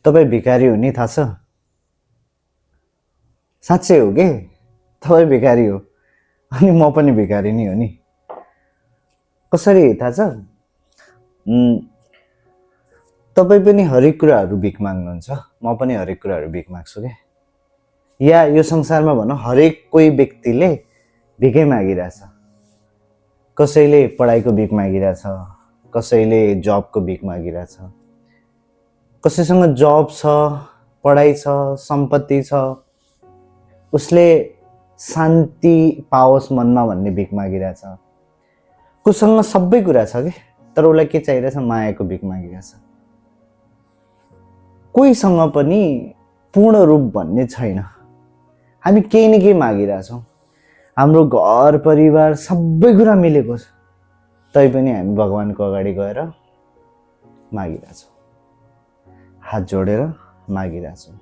तपाईँ भिखारी हो नि थाहा छ? साँच्चै हो के? तपाईँ भिखारी हो अनि म पनि भिखारी नै हो नि। कसरी थाहा छ? तपाईँ पनि हरेक कुराहरू भिख माग्नुहुन्छ, म पनि हरेक कुराहरू भिख माग्छु के। या यो संसारमा भनौँ हरेक कोही व्यक्तिले भिखै मागिरहेछ। कसैले पढाइको भिख मागिरहेछ, कसैले जबको भिख मागिरहेछ, कसैसँग जब छ, पढाइ छ, सम्पत्ति छ, उसले शान्ति पाओस् मनमा भन्ने भिख मागिरहेछ। कोसँग सबै कुरा छ कि, तर उसलाई के चाहिरहेछ? मायाको भिख मागिरहेछ। कोहीसँग पनि पूर्ण रूप भन्ने छैन। हामी केही न केही मागिरहेछौँ। हाम्रो घर परिवार सबै कुरा मिलेको छ, तैपनि हामी भगवानको अगाडि गएर मागिरहेछौँ, हात जोडेर मागिरहेछौँ।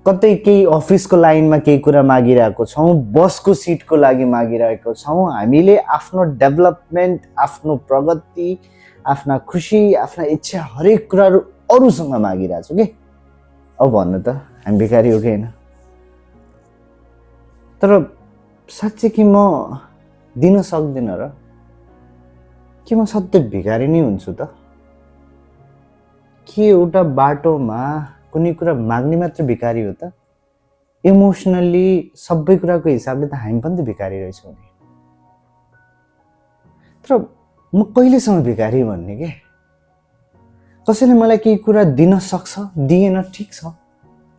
कतै केही अफिसको लाइनमा केही कुरा मागिरहेको छौँ, बसको सिटको लागि मागिरहेको छौँ, हामीले आफ्नो डेभलपमेन्ट, आफ्नो प्रगति, आफ्ना खुसी, आफ्ना इच्छा हरेक कुराहरू अरूसँग मागिरहेछौँ कि। अब भन्नु त हामी भिखारी हो कि होइन? तर साँच्चै कि म दिन सक्दिनँ र? कि म सधैँ भिखारी नै हुन्छु त? के एउटा बाटोमा कुनै कुरा माग्ने मात्र भिखारी हो त? इमोसनली सबै कुराको हिसाबले त हामी पनि त भिखारी रहेछौँ नि। तर म कहिलेसम्म भिखारी भन्ने के? कसैले मलाई केही कुरा दिन सक्छ, दिएन ठिक छ,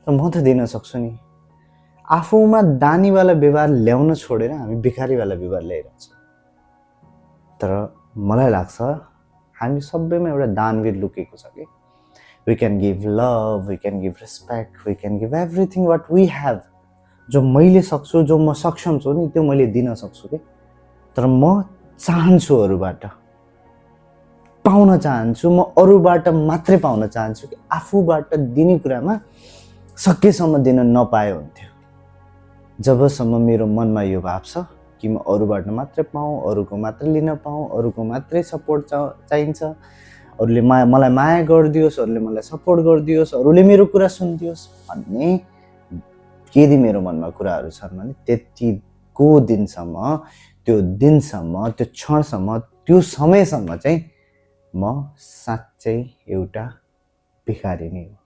तर म त दिन सक्छु नि। आफूमा दानीवाला व्यवहार ल्याउन छोडेर हामी भिखारीवाला व्यवहार ल्याइरहेछौँ। तर मलाई लाग्छ हामी सबैमा एउटा दानवीर लुकेको छ कि। We can give love, we can give respect, we can give everything what we have. जो मैले सक्छु, जो म सक्षम छु नि, त्यो मैले दिन सक्छु कि। तर म चाहन्छु अरूबाट पाउन चाहन्छु, म अरूबाट मात्रै पाउन चाहन्छु कि आफूबाट दिने कुरामा सकेसम्म दिन नपाए हुन्थ्यो। जबसम्म मेरो मनमा यो भाव छ कि म अरूबाट मात्रै पाऊँ, अरूको मात्रै लिन पाऊँ, अरूको मात्रै सपोर्ट चाहिन्छ, अरूले मलाई माया गरिदियोस्, अरूले मलाई सपोर्ट गरिदियोस्, अरूले मेरो कुरा सुनिदियोस् भन्ने यदि मेरो मनमा कुराहरू छन् भने त्यतिको दिनसम्म, त्यो दिनसम्म, त्यो क्षणसम्म, त्यो समयसम्म चाहिँ म साँच्चै एउटा भिखारी नै हो।